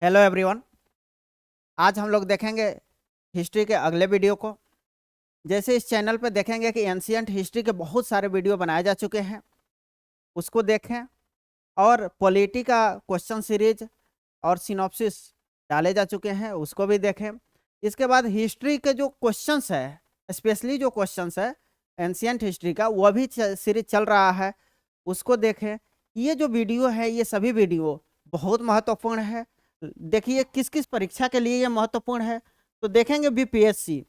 Hello everyone. आज हम लोग देखेंगे हिस्ट्री के अगले वीडियो को। जैसे इस चैनल पे देखेंगे कि एंशियंट हिस्ट्री के बहुत सारे वीडियो बनाए जा चुके हैं, उसको देखें। और पॉलिटी का क्वेश्चन सीरीज और सिनॉप्सिस डाले जा चुके हैं, उसको भी देखें। इसके बाद हिस्ट्री के जो क्वेश्चंस है, स्पेशली जो क्वेश्चंस है एंशियंट हिस्ट्री का, वह भी सीरीज चल रहा है, उसको देखें। ये जो वीडियो है, ये सभी वीडियो बहुत महत्वपूर्ण है। देखिए किस किस परीक्षा के लिए ये महत्वपूर्ण है, तो देखेंगे बीपीएससी,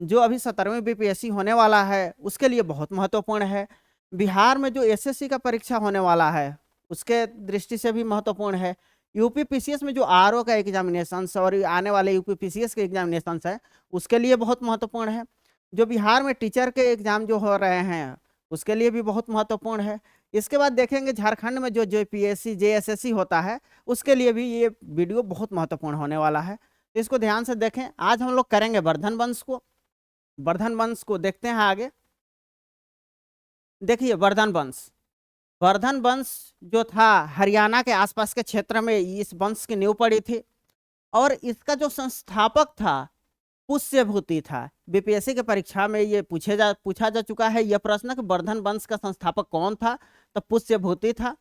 जो अभी 17वीं बीपीएससी होने वाला है, उसके लिए बहुत महत्वपूर्ण है। बिहार में जो एसएससी का परीक्षा होने वाला है, उसके दृष्टि से भी महत्वपूर्ण है। यूपी पीसीएस में जो आरओ का एग्जामिनेशन और आने वाले यूपी पीसीएस के एग्जामिनेशन है, उसके लिए बहुत महत्वपूर्ण है। जो बिहार में टीचर के एग्जाम जो हो रहे हैं, उसके लिए भी बहुत महत्वपूर्ण है। इसके बाद देखेंगे झारखंड में जो जेपीएससी जेएसएससी होता है, उसके लिए भी ये वीडियो बहुत महत्वपूर्ण होने वाला है, तो इसको ध्यान से देखें। आज हम लोग करेंगे वर्धन वंश को। वर्धन वंश को देखते हैं आगे। देखिए वर्धन वंश जो था, हरियाणा के आसपास के क्षेत्र में इस वंश की नींव पड़ी थी, और इसका जो संस्थापक था पुष्यभूति था। बीपीएससी के परीक्षा में ये पूछा जा चुका है यह प्रश्न कि वर्धन वंश का संस्थापक कौन था, तो पुष्यभूति था।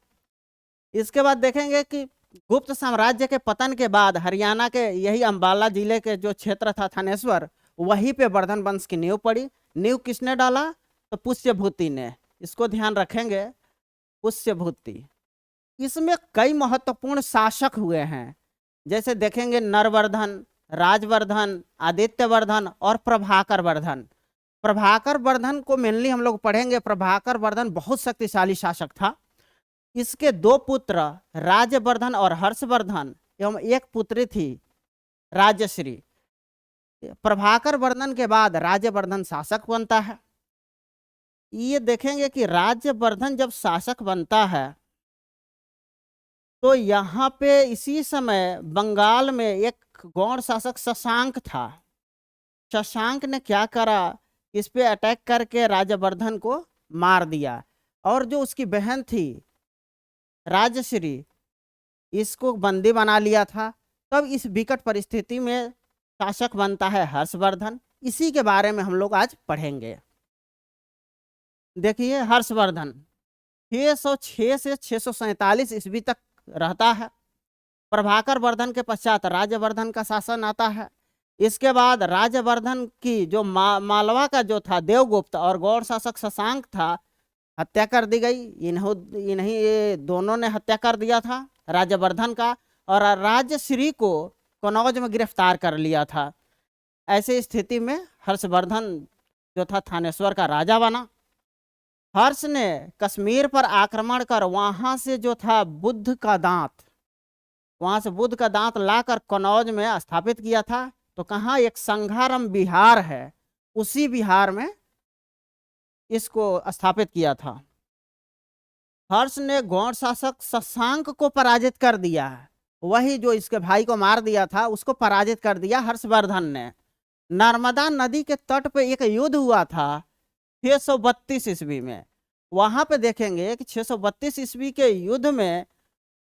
इसके बाद देखेंगे कि गुप्त साम्राज्य के पतन के बाद हरियाणा के यही अंबाला जिले के जो क्षेत्र था थानेश्वर, वहीं पे वर्धन वंश की नींव पड़ी। नींव किसने डाला, तो पुष्यभूति ने। इसको ध्यान रखेंगे, पुष्यभूति। इसमें कई महत्वपूर्ण शासक हुए हैं, जैसे देखेंगे नरवर्धन, राजवर्धन, आदित्यवर्धन और प्रभाकर वर्धन। प्रभाकर वर्धन को मेनली हम लोग पढ़ेंगे। प्रभाकर वर्धन बहुत शक्तिशाली शासक था। इसके दो पुत्र राजवर्धन और हर्षवर्धन एवं एक पुत्री थी राजश्री। प्रभाकर वर्धन के बाद राजवर्धन शासक बनता है। ये देखेंगे कि राजवर्धन जब शासक बनता है, तो यहाँ पे इसी समय बंगाल में एक गौड़ शासक शशांक था। शशांक ने क्या करा, इस पे अटैक करके राजवर्धन को मार दिया, और जो उसकी बहन थी राजश्री, इसको बंदी बना लिया था। तब इस विकट परिस्थिति में शासक बनता है हर्षवर्धन। इसी के बारे में हम लोग आज पढ़ेंगे। देखिए हर्षवर्धन 606 से 647 ईस्वी तक रहता है। प्रभाकर वर्धन के पश्चात राजवर्धन का शासन आता है। इसके बाद राजवर्धन की जो मालवा का जो था देवगुप्त और गौड़ शासक शशांक था, हत्या कर दी गई। इन्हीं ये दोनों ने हत्या कर दिया था राजवर्धन का, और राजश्री को कनौज में गिरफ्तार कर लिया था। ऐसी स्थिति में हर्षवर्धन जो था थानेश्वर का राजा बना। हर्ष ने कश्मीर पर आक्रमण कर वहां से जो था बुद्ध का दांत लाकर कनौज में स्थापित किया था। तो कहाँ, एक संघारम बिहार है, उसी बिहार में इसको स्थापित किया था। हर्ष ने गौड़ शासक शशांक को पराजित कर दिया। वही जो इसके भाई को मार दिया था, उसको पराजित कर दिया हर्षवर्धन ने। नर्मदा नदी के तट पे एक युद्ध हुआ था 632 ईस्वी में। वहां पे देखेंगे कि 632 ईस्वी के युद्ध में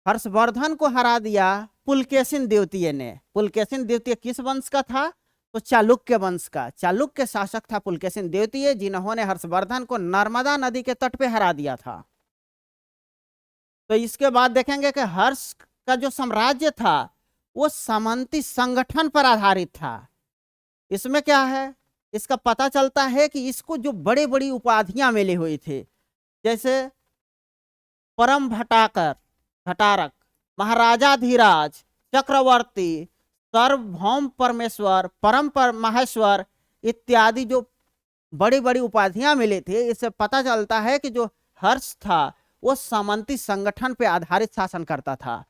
हर्षवर्धन को हरा दिया पुलकेशिन द्वितीय ने। पुलकेशिन द्वितीय किस वंश का था, तो चालुक्य वंश का। चालुक्य शासक था पुलकेशिन द्वितीय, जिन्होंने हर्षवर्धन को नर्मदा नदी के तट पे हरा दिया था। तो इसके बाद देखेंगे कि हर्ष का जो साम्राज्य था वो सामंती संगठन पर आधारित था। इसमें क्या है, इसका पता चलता है कि इसको जो बड़ी बड़ी उपाधियां मिली हुई थी, जैसे परम भटारक, महाराजाधिराज, चक्रवर्ती, सार्वभौम परमेश्वर, परम माहेश्वर इत्यादि जो बड़ी बड़ी उपाधियां मिली थी। इससे पता चलता है कि जो हर्ष था वो सामंती संगठन पे आधारित शासन करता था।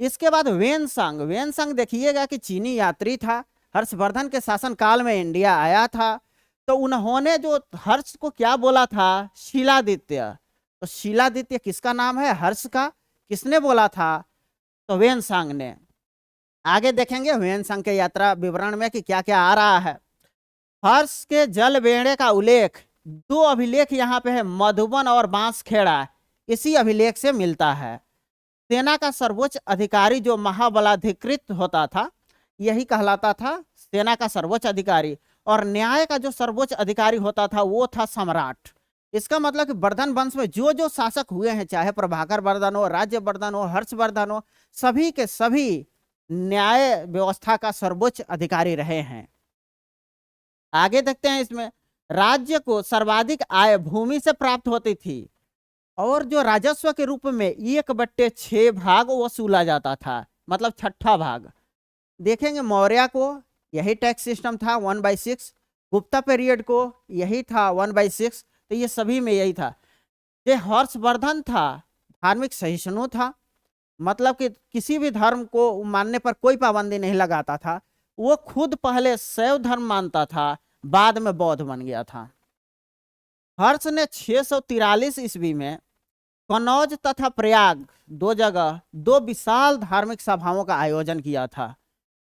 इसके बाद वेनसंग देखिएगा कि चीनी यात्री था, हर्षवर्धन के शासन काल में इंडिया आया था। तो उन्होंने जो हर्ष को क्या बोला था, शीलादित्य। तो शीलादित्य किसका नाम है, हर्ष का। किसने बोला था, तो वेनसंग ने। आगे देखेंगे वेनसंग के यात्रा विवरण में कि क्या क्या आ रहा है। हर्ष के जल बेड़े का उल्लेख, दो अभिलेख यहाँ पे है, मधुबन और बांसखेड़ा, इसी अभिलेख से मिलता है। सेना का सर्वोच्च अधिकारी जो महाबलाधिकृत होता था, यही कहलाता था सेना का सर्वोच्च अधिकारी। और न्याय का जो सर्वोच्च अधिकारी होता था वो था सम्राट। इसका मतलब कि वर्धन वंश में जो जो शासक हुए हैं, चाहे प्रभाकर वर्धन हो, राज्यवर्धन हो, हर्षवर्धन हो, सभी के सभी न्याय व्यवस्था का सर्वोच्च अधिकारी रहे हैं। आगे देखते हैं, इसमें राज्य को सर्वाधिक आय भूमि से प्राप्त होती थी और जो राजस्व के रूप में 1/6 भाग वसूला जाता था, मतलब छठा भाग। देखेंगे मौर्य को यही टैक्स सिस्टम था 1/6, गुप्ता पीरियड को यही था 1/6, तो ये सभी में यही था। ये हर्षवर्धन था धार्मिक सहिष्णु था, मतलब कि किसी भी धर्म को मानने पर कोई पाबंदी नहीं लगाता था। वो खुद पहले शैव धर्म मानता था, बाद में बौद्ध बन गया था। हर्ष ने 643 ईस्वी में कनौज तथा प्रयाग दो जगह दो विशाल धार्मिक सभाओं का आयोजन किया था।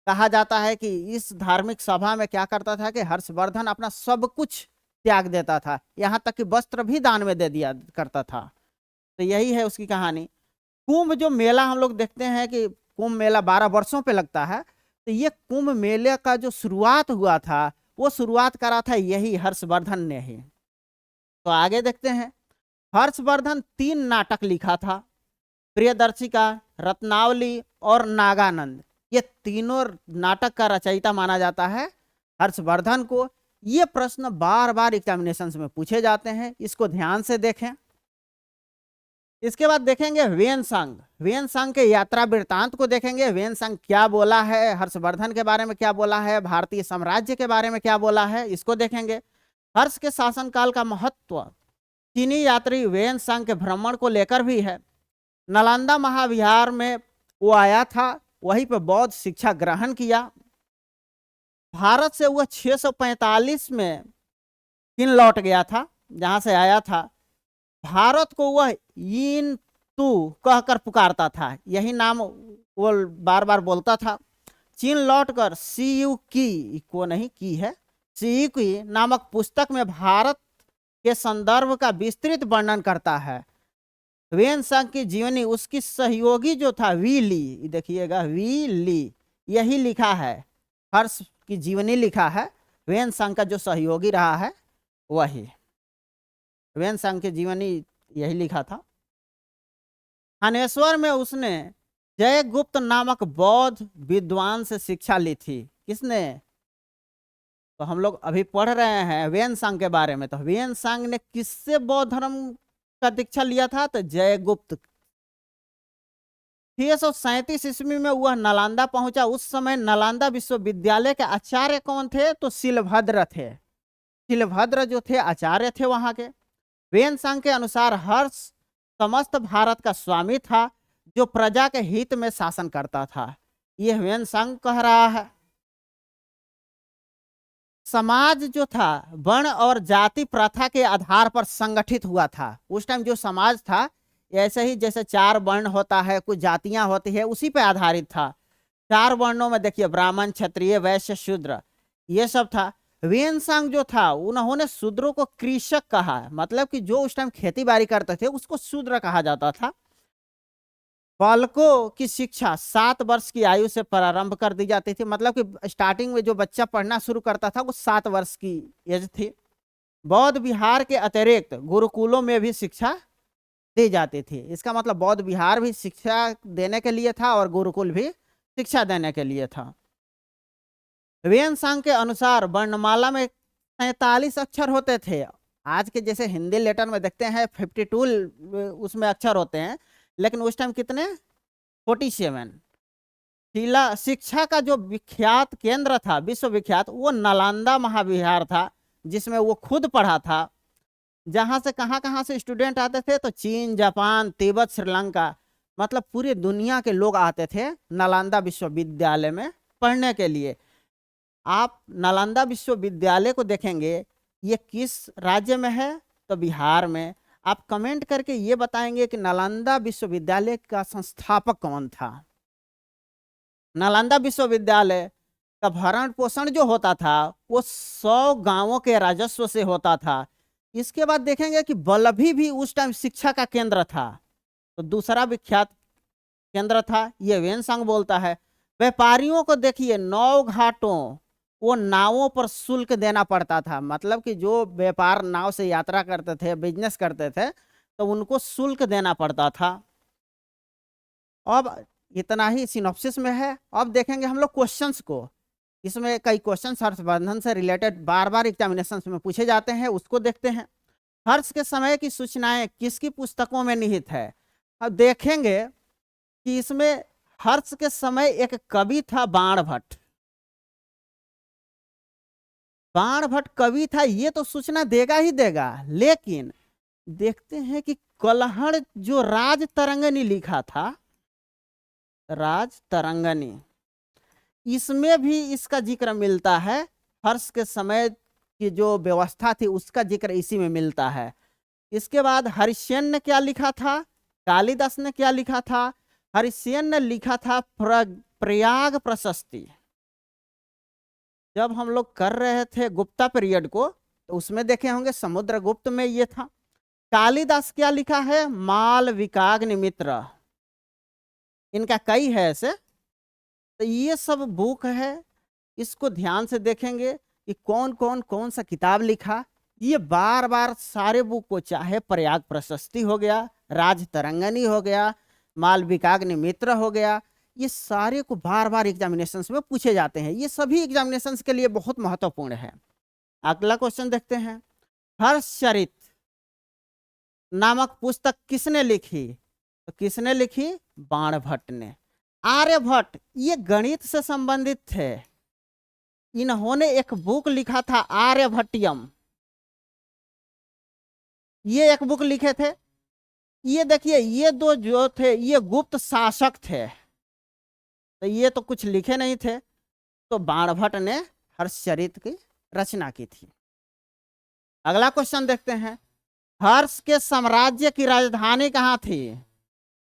कहा जाता है कि इस धार्मिक सभा में क्या करता था कि हर्षवर्धन अपना सब कुछ त्याग देता था, यहाँ तक कि वस्त्र भी दान में दे दिया करता था। तो यही है उसकी कहानी। कुंभ जो मेला हम लोग देखते हैं कि कुंभ मेला 12 वर्षों पे लगता है, तो ये कुंभ मेले का जो शुरुआत हुआ था वो शुरुआत करा था यही हर्षवर्धन ने ही। तो आगे देखते हैं, हर्षवर्धन 3 नाटक लिखा था, प्रियदर्शिका, रत्नावली और नागानंद। ये तीनों नाटक का रचयिता माना जाता है हर्षवर्धन को। ये प्रश्न बार बार एग्जामिनेशन में पूछे जाते हैं, इसको ध्यान से देखें। इसके बाद देखेंगे वेनसांग। वेनसांग के यात्रा वृत्तांत को देखेंगे, वेनसांग क्या बोला है, हर्षवर्धन के बारे में क्या बोला है, भारतीय साम्राज्य के बारे में क्या बोला है, इसको देखेंगे। हर्ष के शासनकाल का महत्व चीनी यात्री वेनसांग के भ्रमण को लेकर भी है। नालंदा महाविहार में वो आया था, वहीं पे बौद्ध शिक्षा ग्रहण किया। भारत से वह 645 में चीन लौट गया था, जहां से आया था। भारत को वह यीन तू कहकर पुकारता था, यही नाम वो बार बार बोलता था। चीन लौटकर सीयू की को नहीं की है, सीयू की नामक पुस्तक में भारत के संदर्भ का विस्तृत वर्णन करता है। वेनसांग की जीवनी उसकी सहयोगी जो था वी ली, देखिएगा वी ली, यही लिखा है। हर्ष की जीवनी लिखा है, वेनसांग का जो सहयोगी रहा है वही। वेनसांग की जीवनी यही लिखा था। थानेश्वर में उसने जयगुप्त नामक बौद्ध विद्वान से शिक्षा ली थी। किसने? तो हम लोग अभी पढ़ रहे हैं वेनसांग के बारे में। तो वेनसांग ने किससे बौद्ध धर्म का दीक्षा लिया था? तो जयगुप्त। 637 ईस्वी में वह नालंदा पहुंचा। उस समय नालंदा विश्वविद्यालय के आचार्य कौन थे? तो शिलभद्र थे। शिलभद्र जो थे आचार्य थे वहां के। वेनसांग के अनुसार हर्ष समस्त भारत का स्वामी था, जो प्रजा के हित में शासन करता था। यह वेनसांग कह रहा है। समाज जो था वर्ण और जाति प्रथा के आधार पर संगठित हुआ था। उस टाइम जो समाज था ऐसे ही जैसे 4 वर्ण होता है, कुछ जातियां होती है, उसी पे आधारित था। 4 वर्णों में देखिए ब्राह्मण, क्षत्रिय, वैश्य, शूद्र, ये सब था। वेनसांग जो था उन्होंने शूद्रों को कृषक कहा, मतलब कि जो उस टाइम खेती बाड़ी करते थे उसको शूद्र कहा जाता था। बालकों की शिक्षा 7 वर्ष की आयु से प्रारंभ कर दी जाती थी, मतलब कि स्टार्टिंग में जो बच्चा पढ़ना शुरू करता था वो 7 वर्ष की एज थी। बौद्ध विहार के अतिरिक्त गुरुकुलों में भी शिक्षा दी जाती थी। इसका मतलब बौद्ध विहार भी शिक्षा देने के लिए था और गुरुकुल भी शिक्षा देने के लिए था। वेनसांग के अनुसार वर्णमाला में 47 अक्षर होते थे। आज के जैसे हिंदी लेटर में देखते हैं 52 उसमें अक्षर होते हैं, लेकिन उस टाइम कितने? 47। शिक्षा का जो विख्यात केंद्र था, विश्वविख्यात, वो नालंदा महाविहार था, जिसमें वो खुद पढ़ा था। जहां से कहां से स्टूडेंट आते थे? तो चीन, जापान, तिब्बत, श्रीलंका, मतलब पूरी दुनिया के लोग आते थे नालंदा विश्वविद्यालय में पढ़ने के लिए। आप नालंदा विश्वविद्यालय को देखेंगे, ये किस राज्य में है? तो बिहार में। आप कमेंट करके ये बताएंगे कि नालंदा विश्वविद्यालय का संस्थापक कौन था। नालंदा विश्वविद्यालय का भरण पोषण जो होता था वो 100 गांवों के राजस्व से होता था। इसके बाद देखेंगे कि बल्लभी भी उस टाइम शिक्षा का केंद्र था। तो दूसरा विख्यात केंद्र था, ये वेनसांग बोलता है। व्यापारियों को देखिए नौ घाटों, वो नावों पर शुल्क देना पड़ता था, मतलब कि जो व्यापार नाव से यात्रा करते थे, बिजनेस करते थे, तो उनको शुल्क देना पड़ता था। अब इतना ही सिनॉप्सिस में है। अब देखेंगे हम लोग क्वेश्चंस को। इसमें कई क्वेश्चन हर्षवर्धन से रिलेटेड बार बार एग्जामिनेशन में पूछे जाते हैं, उसको देखते हैं। हर्ष के समय की सूचनाएं किसकी पुस्तकों में निहित है? अब देखेंगे कि इसमें हर्ष के समय एक कवि था बाणभट्ट। बाणभट्ट कवि था, ये तो सूचना देगा ही देगा, लेकिन देखते हैं कि कलहड़ जो राज तरंगनी लिखा था, राज तरंगनी, इसमें भी इसका जिक्र मिलता है। हर्ष के समय की जो व्यवस्था थी उसका जिक्र इसी में मिलता है। इसके बाद हरिसेन ने क्या लिखा था, कालिदास ने क्या लिखा था? हरिसेन ने लिखा था प्रयाग प्रशस्ति। जब हम लोग कर रहे थे गुप्ता पीरियड को, तो उसमें देखे होंगे समुद्रगुप्त में ये था। कालिदास क्या लिखा है? मालविकाग्निमित्र। इनका कई है ऐसे, तो ये सब बुक है, इसको ध्यान से देखेंगे कि कौन कौन कौन सा किताब लिखा। ये बार बार सारे बुक को, चाहे प्रयाग प्रशस्ति हो गया, राज तरंगनी हो गया, मालविकाग्निमित्र हो गया, ये सारे को बार बार एग्जामिनेशंस में पूछे जाते हैं। ये सभी एग्जामिनेशंस के लिए बहुत महत्वपूर्ण है। अगला क्वेश्चन देखते हैं। हर्षचरित नामक पुस्तक किसने लिखी? तो किसने लिखी? बाणभट्ट ने। आर्यभट्ट ये गणित से संबंधित थे, इन्होंने एक बुक लिखा था आर्यभट्टियम, ये एक बुक लिखे थे। ये देखिए, ये दो जो थे ये गुप्त शासक थे, तो ये तो कुछ लिखे नहीं थे, तो बाणभट्ट ने हर्षचरित की रचना की थी। अगला क्वेश्चन देखते हैं। हर्ष के साम्राज्य की राजधानी कहाँ थी?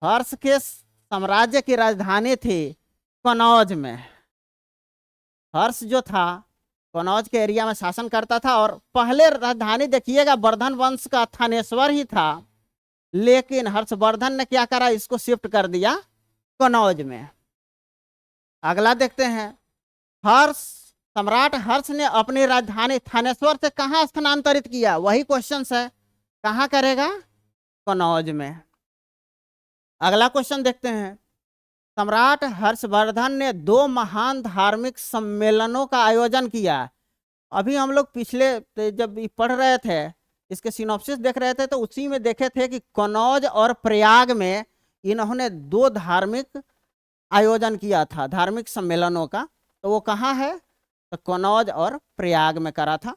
हर्ष के साम्राज्य की राजधानी थी कनौज में। हर्ष जो था कनौज के एरिया में शासन करता था, और पहले राजधानी देखिएगा वर्धन वंश का थानेश्वर ही था, लेकिन हर्षवर्धन ने क्या करा, इसको शिफ्ट कर दिया कनौज में। अगला देखते हैं। सम्राट हर्ष ने अपनी राजधानी थानेश्वर से कहां स्थानांतरित किया? वही क्वेश्चन है, कहां करेगा? कनौज में। अगला क्वेश्चन देखते हैं। सम्राट हर्षवर्धन ने 2 महान धार्मिक सम्मेलनों का आयोजन किया। अभी हम लोग पिछले जब पढ़ रहे थे, इसके सिनॉप्सिस देख रहे थे, तो उसी में देखे थे कि कनौज और प्रयाग में इन्होंने 2 धार्मिक आयोजन किया था, धार्मिक सम्मेलनों का। तो वो कहाँ है? तो कनौज और प्रयाग में करा था।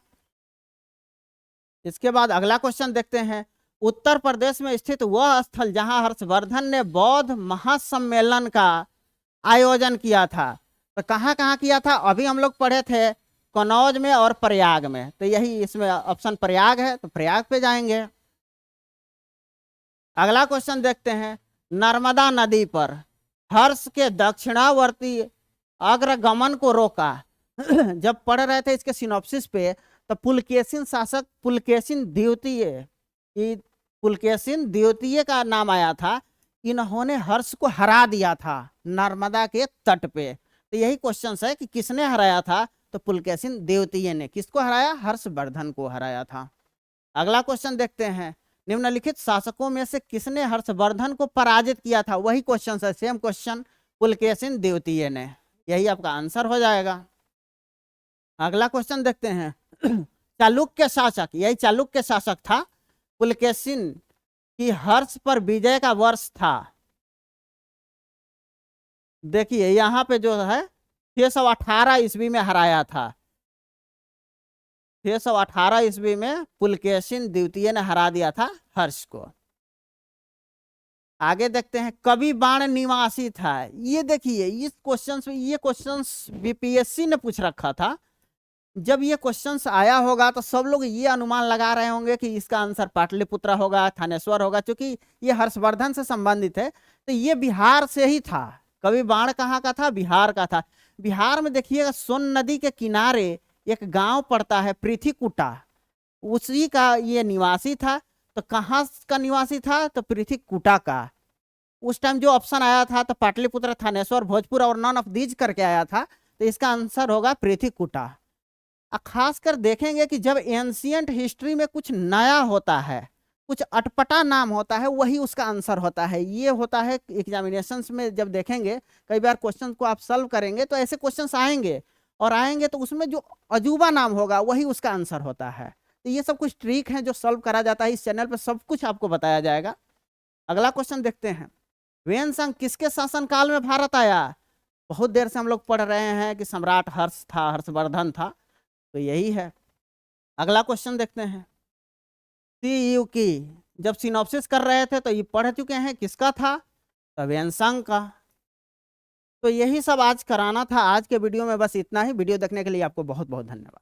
इसके बाद अगला क्वेश्चन देखते हैं। उत्तर प्रदेश में स्थित वह स्थल जहां हर्षवर्धन ने बौद्ध महासम्मेलन का आयोजन किया था, तो कहाँ कहाँ किया था? अभी हम लोग पढ़े थे कनौज में और प्रयाग में, तो यही इसमें ऑप्शन प्रयाग है, तो प्रयाग पे जाएंगे। अगला क्वेश्चन देखते हैं। नर्मदा नदी पर हर्ष के दक्षिणावर्ती अग्रगमन को रोका। जब पढ़ रहे थे इसके सिनॉप्सिस पे, तो पुलकेशिन शासक पुलकेशिन द्वितीय का नाम आया था। इन्होंने हर्ष को हरा दिया था नर्मदा के तट पे। तो यही क्वेश्चन है कि किसने हराया था? तो पुलकेशिन द्वितीय ने। किसको हराया? हर्षवर्धन को हराया था। अगला क्वेश्चन देखते हैं। निम्नलिखित शासकों में से किसने हर्षवर्धन को पराजित किया था? वही क्वेश्चन है, सेम क्वेश्चन, पुलकेशिन द्वितीय ने। यही आपका आंसर हो जाएगा। अगला क्वेश्चन देखते हैं। चालुक्य शासक, यही चालुक्य शासक था। पुलकेशिन की हर्ष पर विजय का वर्ष था, देखिए यहाँ पे जो है 618 ईस्वी में हराया था। 618 ईस्वी में पुलकेशिन द्वितीय ने हरा दिया था हर्ष को। आगे देखते हैं। कवि बाण निवासी था। ये देखिए इस क्वेश्चन में, ये क्वेश्चन बीपीएससी ने पूछ रखा था। जब ये क्वेश्चंस आया होगा तो सब लोग ये अनुमान लगा रहे होंगे कि इसका आंसर पाटलिपुत्र होगा, थानेश्वर होगा, क्योंकि ये हर्षवर्धन से संबंधित है। तो ये बिहार से ही था। कवि बाण कहाँ का था? बिहार का था। बिहार में देखिएगा सोन नदी के किनारे एक गांव पड़ता है पृथ्वीकुटा, उसी का ये निवासी था। तो कहाँ का निवासी था? तो पृथ्वीकुटा का। उस टाइम जो ऑप्शन आया था तो पाटलिपुत्र, थानेश्वर, भोजपुर और नॉन ऑफ दीज करके आया था, तो इसका आंसर होगा पृथ्वीकुटा। खासकर देखेंगे कि जब एंशियंट हिस्ट्री में कुछ नया होता है, कुछ अटपटा नाम होता है, वही उसका आंसर होता है। ये होता है एग्जामिनेशंस में, जब देखेंगे कई बार क्वेश्चन को आप सॉल्व करेंगे तो ऐसे क्वेश्चंस आएंगे, और आएंगे तो उसमें जो अजूबा नाम होगा वही उसका आंसर होता है। तो ये सब कुछ ट्रिक है जो सॉल्व करा जाता है इस चैनल पर, सब कुछ आपको बताया जाएगा। अगला क्वेश्चन देखते हैं, वेन संघ किसके शासनकाल में भारत आया? बहुत देर से हम लोग पढ़ रहे हैं कि सम्राट हर्ष था, हर्षवर्धन था, तो यही है। अगला क्वेश्चन देखते हैं, सीयू की जब सिनॉप्सिस कर रहे थे तो ये पढ़ चुके हैं, किसका था? तो वेन संघ का। तो यही सब आज कराना था। आज के वीडियो में बस इतना ही। वीडियो देखने के लिए आपको बहुत बहुत धन्यवाद।